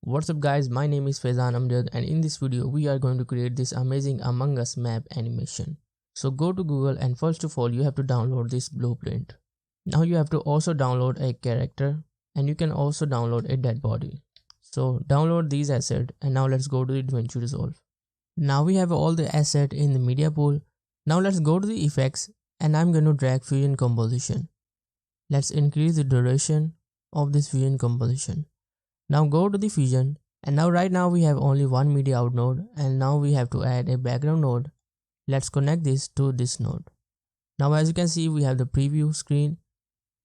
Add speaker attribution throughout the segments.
Speaker 1: What's up guys, my name is Faizan Amjed and in this video we are going to create this amazing Among Us map animation. So go to Google and first of all you have to download this blueprint. Now you have to also download a character and you can also download a dead body. So download these assets and now let's go to the adventure resolve. Now we have all the assets in the media pool. Now let's go to the effects and I'm going to drag fusion composition. Let's increase the duration of this fusion composition. Now go to the fusion and right now we have only one media out node and now we have to add a background node. Let's connect this to this node. Now as you can see we have the preview screen.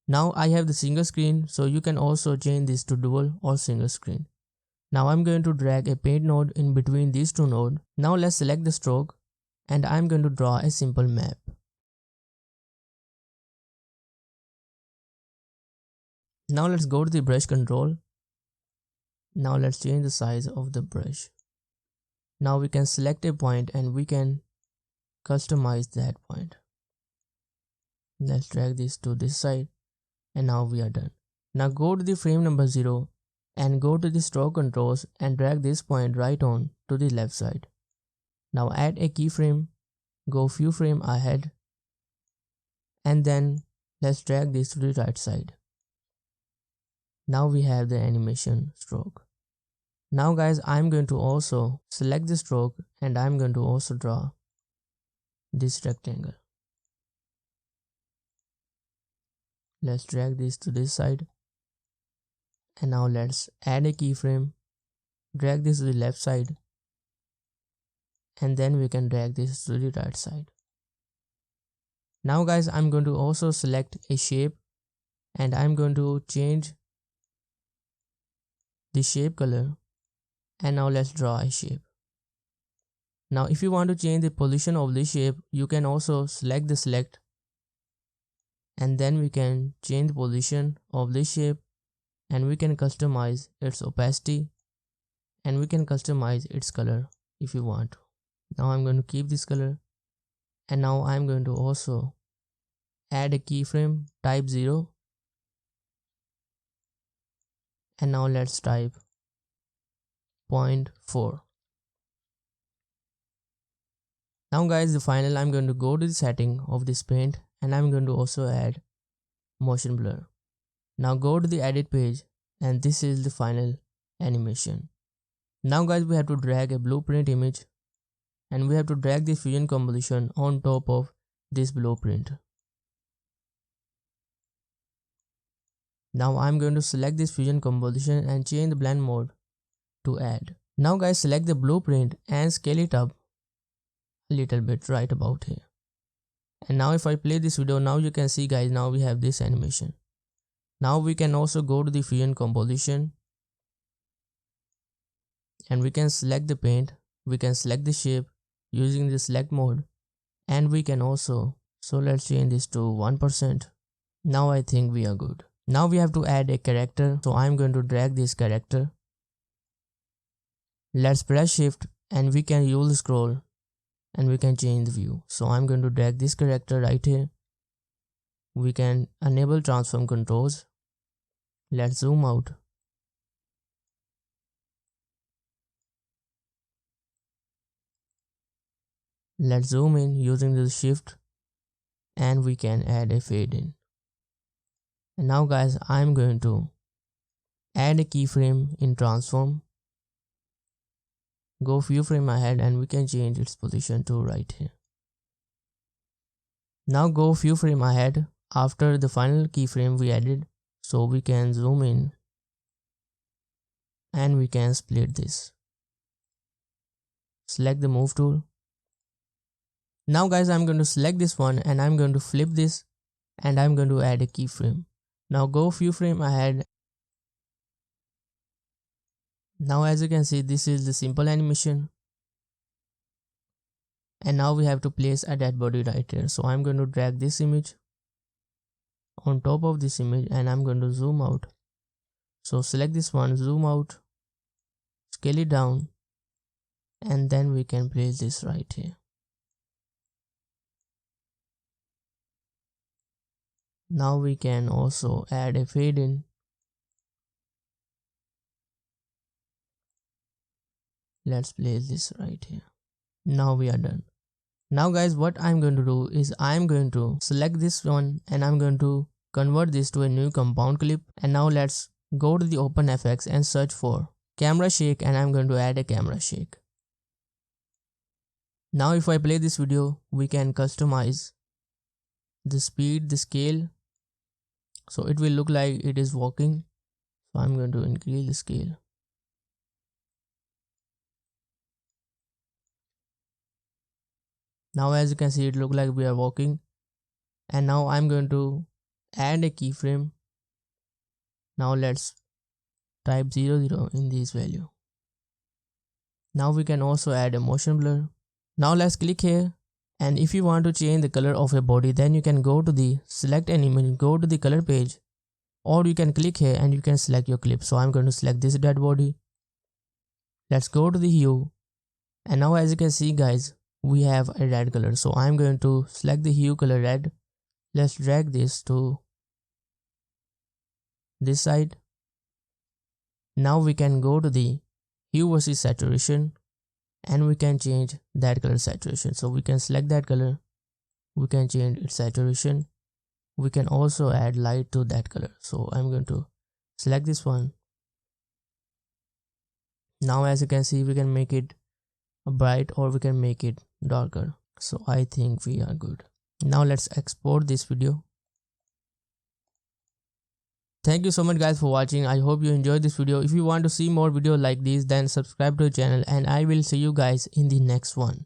Speaker 1: Now I have the single screen, so you can also change this to dual or single screen. Now I'm going to drag a paint node in between these two nodes. Now let's select the stroke and I'm going to draw a simple map. Now let's go to the brush control. Now let's change the size of the brush. Now we can select a point and we can customize that point. Let's drag this to this side and now we are done. Now go to the frame number 0 and go to the stroke controls and drag this point right on to the left side. Now add a keyframe, go few frames ahead and then let's drag this to the right side. Now we have the animation stroke. Now guys, I'm going to also select the stroke and I'm going to also draw this rectangle. Let's drag this to this side and now let's add a keyframe, drag this to the left side and then we can drag this to the right side. Now guys, I'm going to also select a shape and I'm going to change the shape color and now let's draw a shape. Now if you want to change the position of this shape, you can also select the select and then we can change the position of this shape and we can customize its opacity and we can customize its color if you want. Now I'm going to keep this color and now I'm going to also add a keyframe type 0 and now let's type 0.4. Now guys, the final I'm going to go to the setting of this paint and I'm going to also add motion blur. Now go to the edit page and this is the final animation. Now guys, we have to drag a blueprint image and we have to drag the fusion composition on top of this blueprint. Now I'm going to select this fusion composition and change the blend mode to add. Now guys, select the blueprint and scale it up a little bit right about here. And now if I play this video, now you can see guys, now we have this animation. Now we can also go to the fusion composition and we can select the paint, we can select the shape using the select mode and we can also, so let's change this to 1%. Now I think we are good. Now we have to add a character, so I'm going to drag this character. Let's press shift and we can use the scroll and we can change the view. So I'm going to drag this character right here. We can enable transform controls. Let's zoom out. Let's zoom in using the shift and we can add a fade in. And now guys, I'm going to add a keyframe in transform. Go few frames ahead and we can change its position to right here. Now go few frames ahead after the final keyframe we added, so we can zoom in and we can split this. Select the move tool. Now guys, I'm going to select this one and I'm going to flip this and I'm going to add a keyframe. Now go few frames ahead. Now as you can see, this is the simple animation. And now we have to place a dead body right here. So I'm going to drag this image on top of this image and I'm going to zoom out. So select this one, zoom out, scale it down and then we can place this right here. Now we can also add a fade in Let's place this right here. Now we are done. Now guys, what I'm going to do is I'm going to select this one and I'm going to convert this to a new compound clip. And now let's go to the OpenFX and search for camera shake, and I'm going to add a camera shake. Now if I play this video, we can customize the speed, the scale, so it will look like it is walking. So I'm going to increase the scale. Now as you can see, it look like we are walking. And now I'm going to add a keyframe. Now let's type 00 in this value. Now we can also add a motion blur. Now let's click here, and if you want to change the color of a body, then you can go to the select an image, go to the color page, or you can click here and you can select your clip. So I'm going to select this dead body. Let's go to the hue, and now as you can see guys, we have a red color. So I'm going to select the hue color red. Let's drag this to this side. Now we can go to the hue versus saturation, and we can change that color saturation. So we can select that color, we can change its saturation, we can also add light to that color. So I'm going to select this one. Now as you can see, we can make it bright or we can make it darker. So I think we are good. Now let's export this video. Thank you so much guys for watching. I hope you enjoyed this video. If you want to see more videos like these, then subscribe to the channel, and I will see you guys in the next one.